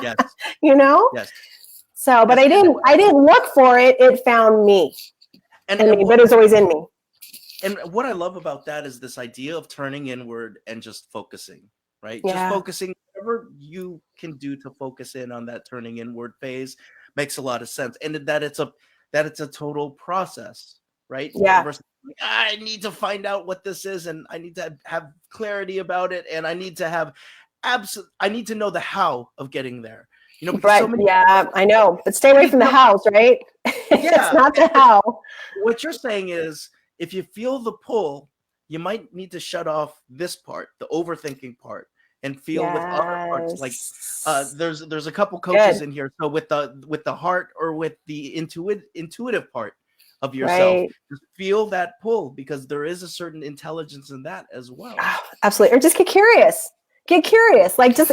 Yes.
Yes. So, but I didn't look for it. It found me. But it was always in me.
And what I love about that is this idea of turning inward and just focusing, right?
Yeah.
Just focusing, whatever you can do to focus in on that turning inward phase makes a lot of sense. And that it's a total process, right?
Yeah.
Versus, I need to find out what this is, and I need to have clarity about it, and I need to have I need to know the how of getting there.
Right. I know. But stay away from the house, right?
Yeah.
It's not the how.
What you're saying is, if you feel the pull, you might need to shut off this part, the overthinking part, and feel with other parts. Like there's a couple coaches in here. So with the heart or with the intuitive part of yourself, just feel that pull, because there is a certain intelligence in that as well.
Oh, absolutely. Or just get curious. Get curious. Like that's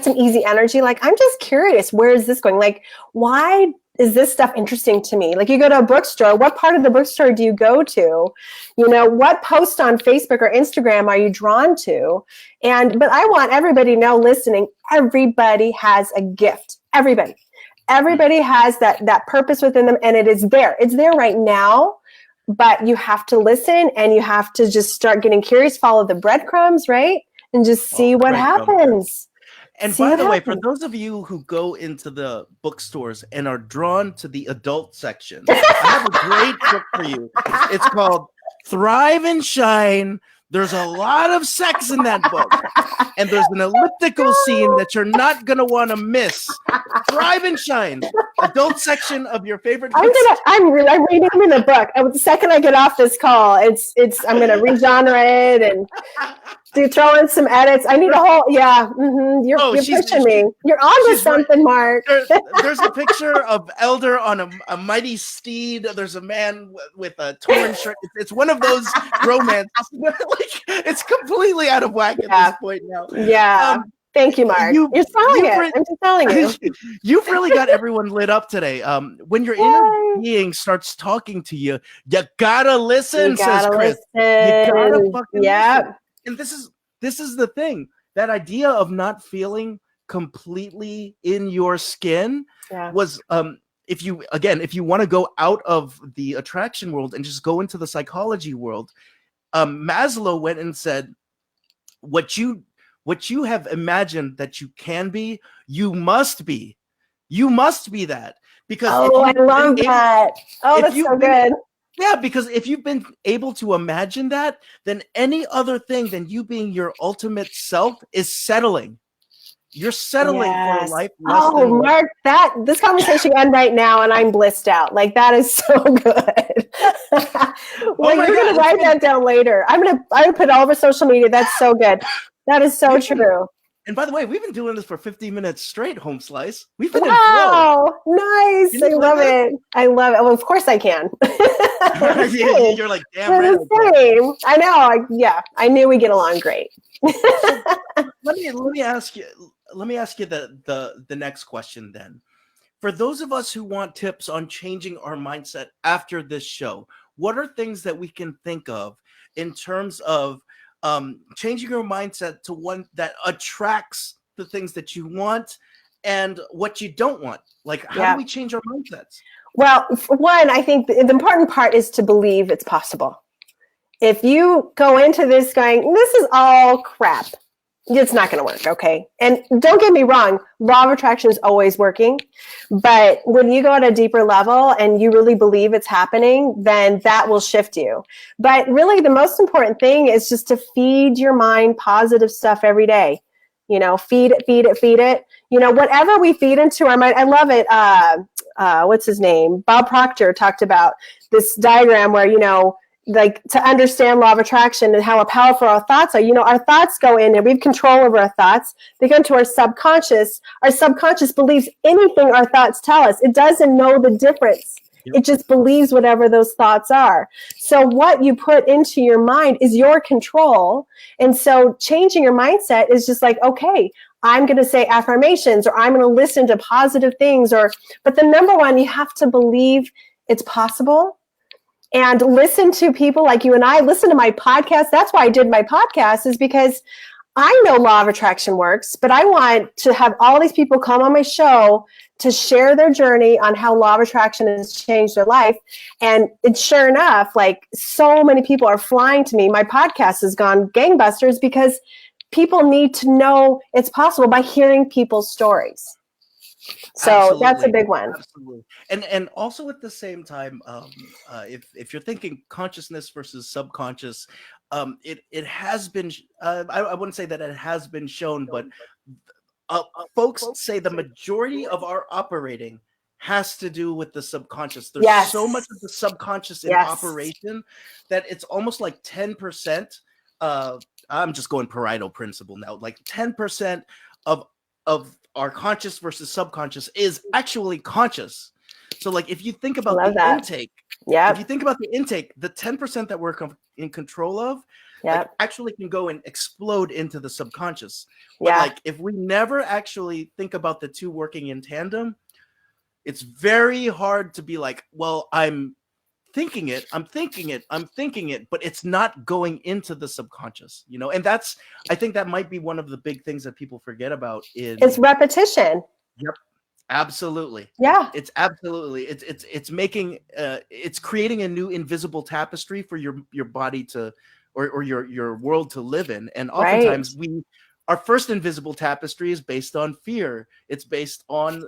an easy energy. Like, I'm just curious. Where is this going? Like, why is this stuff interesting to me? Like, you go to a bookstore, what part of the bookstore do you go to? What post on Facebook or Instagram are you drawn to? But I want everybody to know, listening, everybody has a gift. Everybody has that purpose within them, and it is there. It's there right now, but you have to listen, and you have to just start getting curious, follow the breadcrumbs, right? And just see what happens.
And by the way, for those of you who go into the bookstores and are drawn to the adult section, I have a great book for you. It's called Thrive and Shine. There's a lot of sex in that book. And there's an elliptical scene that you're not going to want to miss. Thrive and Shine. Adult section of your favorite book.
I'm reading in the book. The second I get off this call, I'm going to regenre it and throw in some edits. I need a whole, You're pushing me. You're onto something, Mark.
There's a picture of Elder on a mighty steed. There's a man with a torn shirt. It's one of those romances. It's completely out of whack at this point now.
Yeah. Thank you, Mark. You're selling it. I'm just telling you.
You've really got everyone lit up today. When your inner being starts talking to you, you gotta listen, says Chris. You gotta fucking listen. And this is the thing. That idea of not feeling completely in your skin was if you want to go out of the attraction world and just go into the psychology world, Maslow went and said, what you have imagined that you can be, you must be that. Because
I love that. That's so good.
Yeah, because if you've been able to imagine that, then any other thing than you being your ultimate self is settling. You're settling for a life less than
Mark, this conversation end right now, and I'm blissed out. Like, that is so good. You're gonna write that down later. I would put it all over social media. That's so good. That is so true.
And by the way, we've been doing this for 50 minutes straight, Home Slice. We've been
nice. I love it. Well, of course I can.
You're like, damn right.
I know. I knew we'd get along great.
Let me ask you the next question then. For those of us who want tips on changing our mindset after this show, what are things that we can think of in terms of changing your mindset to one that attracts the things that you want and what you don't want? Like, how do we change our mindsets?
Well, for one, I think the important part is to believe it's possible. If you go into this going, this is all crap, it's not going to work, okay? And don't get me wrong, law of attraction is always working. But when you go at a deeper level and you really believe it's happening, then that will shift you. But really, the most important thing is just to feed your mind positive stuff every day. Feed it. Whatever we feed into our mind. I love it. What's his name? Bob Proctor talked about this diagram where, like, to understand law of attraction and how powerful our thoughts are. Our thoughts go in and we have control over our thoughts. They go into our subconscious. Our subconscious believes anything our thoughts tell us. It doesn't know the difference. Yep. It just believes whatever those thoughts are. So what you put into your mind is your control. And so changing your mindset is just like, okay, I'm going to say affirmations, or I'm going to listen to positive things, but the number one, you have to believe it's possible. and listen to people like you and I, listen to my podcast. That's why I did my podcast, is because I know law of attraction works, but I want to have all these people come on my show to share their journey on how law of attraction has changed their life. And it's sure enough, like so many people are flying to me. My podcast has gone gangbusters because people need to know it's possible by hearing people's stories. So
Absolutely.
that's a big one.
Absolutely. And also at the same time, if you're thinking consciousness versus subconscious, it has been, I wouldn't say that it has been shown, but folks say the majority of our operating has to do with the subconscious. There's so much of the subconscious in operation that it's almost like 10%. I'm just going Pareto principle now. Like 10% of our conscious versus subconscious is actually conscious. So like if you think about intake, if you think about the intake, the 10% that we're in control of like, actually can go and explode into the subconscious. But like if we never actually think about the two working in tandem, it's very hard to be like, well, I'm thinking it, but it's not going into the subconscious, you know? And that's, I think that might be one of the big things that people forget about
it's repetition.
Yep. Absolutely.
Yeah.
It's absolutely, it's making, it's creating a new invisible tapestry for your body to, or your world to live in. And oftentimes our first invisible tapestry is based on fear. It's based on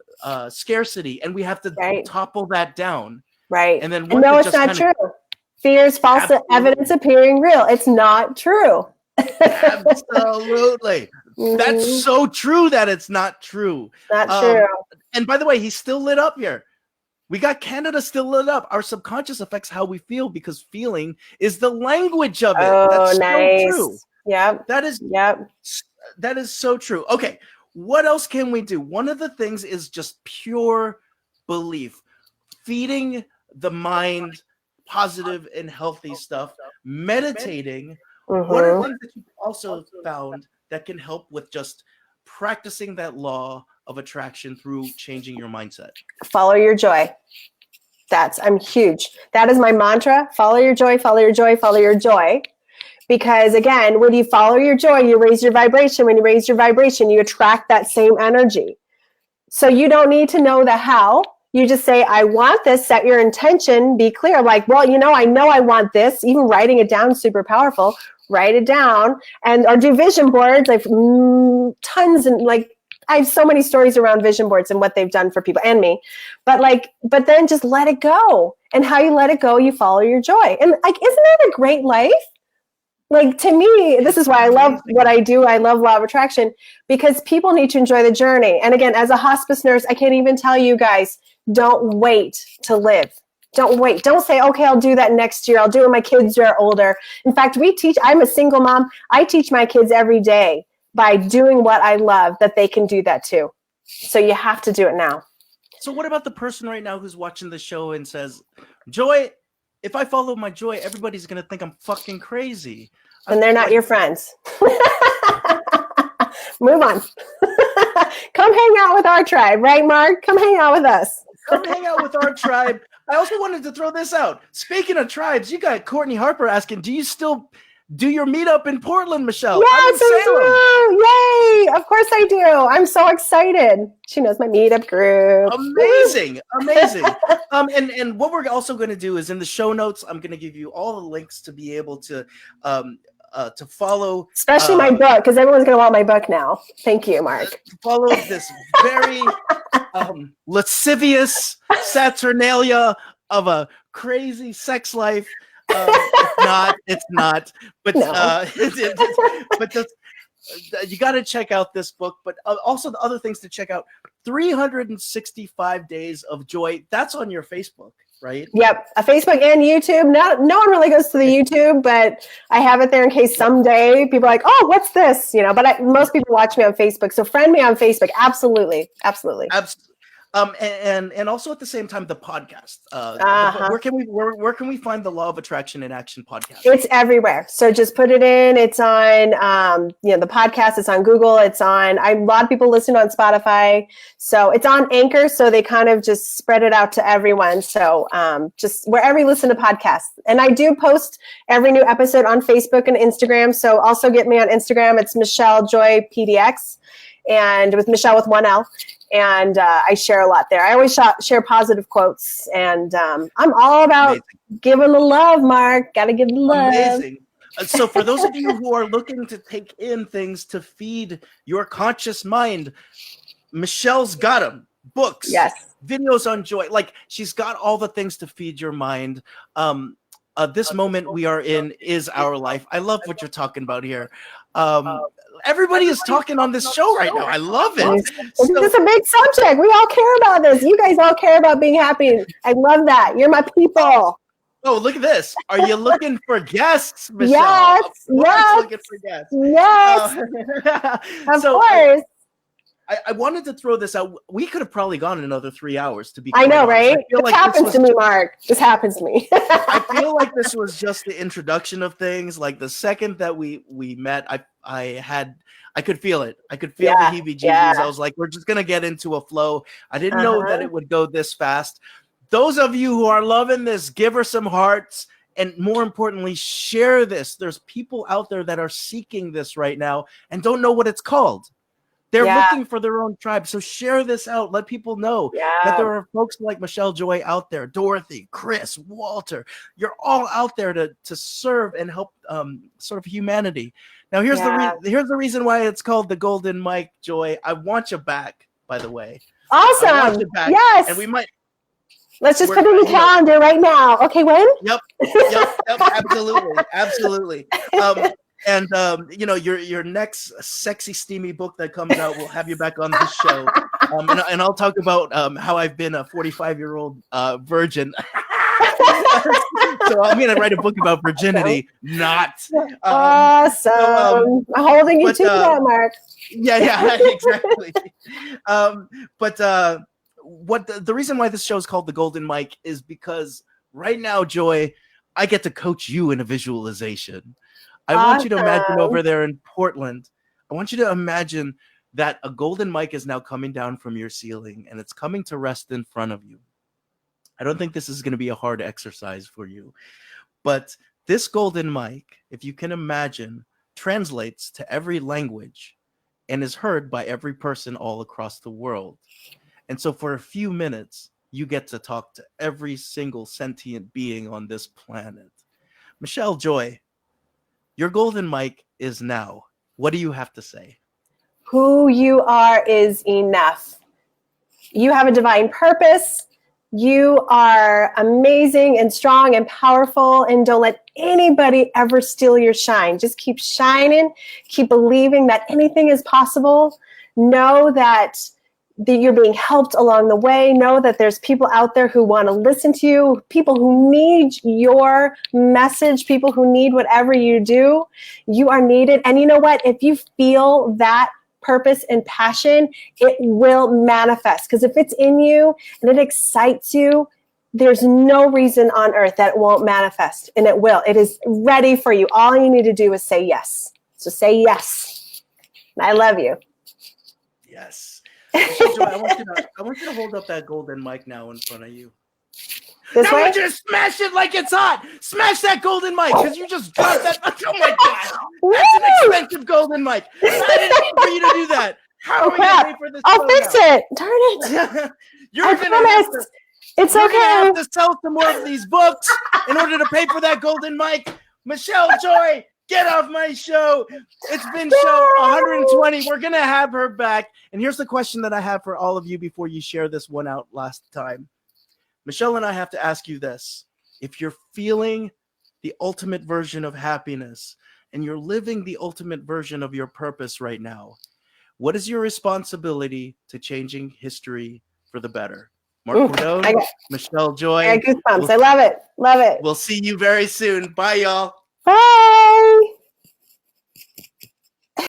scarcity, and we have to topple that down.
Right.
And then
no, it's not true. Fear is false evidence appearing real. It's not true.
Absolutely. That's so true that it's not true.
Not true.
And by the way, he's still lit up here. We got Canada still lit up. Our subconscious affects how we feel because feeling is the language of it. That's so true.
Yeah.
That is so true. Okay. What else can we do? One of the things is just pure belief. Feeding the mind positive and healthy stuff, meditating. One of the things that you've also found that can help with just practicing that law of attraction through changing your mindset.
Follow your joy. I'm huge. That is my mantra. Follow your joy, follow your joy, follow your joy. Because again, when you follow your joy, you raise your vibration. When you raise your vibration, you attract that same energy. So you don't need to know the how. You just say, I want this, set your intention, be clear. Like, well, I know I want this. Even writing it down is super powerful. Write it down or do vision boards. I've tons and like, I have so many stories around vision boards and what they've done for people and me, but then just let it go. And how you let it go, you follow your joy. And like, isn't that a great life? Like, to me, this is why I love what I do. I love law of attraction because people need to enjoy the journey. And again, as a hospice nurse, I can't even tell you guys, don't wait to live. Don't wait. Don't say, okay, I'll do that next year. I'll do it when my kids are older. In fact, I'm a single mom. I teach my kids every day by doing what I love that they can do that too. So you have to do it now.
So what about the person right now who's watching the show and says, Joy, if I follow my joy, everybody's going to think I'm fucking crazy.
And they're not your friends. Move on. Come hang out with our tribe, right, Mark? Come hang out with us.
Come hang out with our tribe. I also wanted to throw this out. Speaking of tribes, you got Courtney Harper asking, do you still do your meetup in Portland, Michelle?
Yes, I do. Yay. Of course I do. I'm so excited. She knows my meetup group.
Amazing. And what we're also going to do is in the show notes, I'm going to give you all the links to be able to follow.
Especially my book, because everyone's going to want my book now. Thank you, Mark.
Follow this very lascivious Saturnalia of a crazy sex life. It's not. But no. But you got to check out this book. But also the other things to check out: 365 Days of Joy. That's on your Facebook, right? Yep,
Facebook and YouTube. No one really goes to the YouTube, but I have it there in case someday people are like, "Oh, what's this?" But most people watch me on Facebook. So friend me on Facebook. Absolutely.
And also at the same time, the podcast. Where can we find the Law of Attraction in Action podcast?
It's everywhere. So just put it in. It's on, the podcast. It's on Google. It's on. A lot of people listen on Spotify. So it's on Anchor. So they kind of just spread it out to everyone. So just wherever you listen to podcasts. And I do post every new episode on Facebook and Instagram. So also get me on Instagram. It's Michele Joy PDX, and with Michelle with 1 L. And I share a lot there. I always share positive quotes, and I'm all about giving the love, Mark. Got to give the love.
Amazing. So for those of you who are looking to take in things to feed your conscious mind, Michelle's got them. Books,
yes,
videos on joy. Like, she's got all the things to feed your mind. This moment we are in is our life. I love what you're talking about here. Everybody is talking on this show right now. I love it.
It's a big subject. We all care about this. You guys all care about being happy. I love that. You're my people.
Oh, look at this. Are you looking for guests, Michelle?
Yes. Yes.
Looking for guests.
Yes. Of course.
I wanted to throw this out. We could have probably gone another 3 hours to be.
I know, right? This happens to me, Mark. This happens to me.
I feel like this was just the introduction of things. Like the second that we met, I could feel it. I could feel the heebie-jeebies.
Yeah.
I was like, we're just gonna get into a flow. I didn't know that it would go this fast. Those of you who are loving this, give her some hearts. And more importantly, share this. There's people out there that are seeking this right now and don't know what it's called. They're looking for their own tribe. So share this out. Let people know that there are folks like Michele Joy out there, Dorothy, Chris, Walter. You're all out there to serve and help sort of humanity. Now, here's the reason why it's called the Golden Mic, Joy. I want you back, by the way.
Awesome. I want you back. Yes.
And we might.
Let's just put it in the calendar right now. Okay, when?
Yep, absolutely. And your next sexy, steamy book that comes out, we'll have you back on this show, and I'll talk about how I've been a 45-year-old virgin. So I'm gonna write a book about virginity, not.
Awesome. I'm holding you to that, Mark.
Yeah, exactly. What the reason why this show is called the Golden Mic is because right now, Joy, I get to coach you in a visualization. I want you to imagine over there in Portland. I want you to imagine that a golden mic is now coming down from your ceiling and it's coming to rest in front of you. I don't think this is going to be a hard exercise for you, but this golden mic, if you can imagine, translates to every language and is heard by every person all across the world. And so for a few minutes, you get to talk to every single sentient being on this planet. Michele Joy, your golden mic is now. What do you have to say?
Who you are is enough. You have a divine purpose. You are amazing and strong and powerful, and don't let anybody ever steal your shine. Just keep shining. Keep believing that anything is possible. Know that you're being helped along the way. Know that there's people out there who want to listen to you, people who need your message, people who need whatever you do. You are needed. And you know what? If you feel that purpose and passion, it will manifest. Because if it's in you and it excites you, there's no reason on earth that it won't manifest. And it will. It is ready for you. All you need to do is say yes. So say yes. And I love you.
Yes. So, Joy, I want you to hold up that golden mic now in front of you. Now I want you to smash it like it's hot. Smash that golden mic because you just dropped that. Oh my gosh, that's an expensive golden mic. I didn't need for you to do that. How are we gonna pay for this?
I'll fix it. Darn it!
You're gonna have to sell some more of these books in order to pay for that golden mic. Michele Joy, get off my show. It's been show 120. We're going to have her back. And here's the question that I have for all of you before you share this one out last time. Michelle and I have to ask you this. If you're feeling the ultimate version of happiness and you're living the ultimate version of your purpose right now, what is your responsibility to changing history for the better? Marc Cordon, Michele Joy.
I got goosebumps. I love it. Love it.
We'll see you very soon. Bye, y'all.
Bye.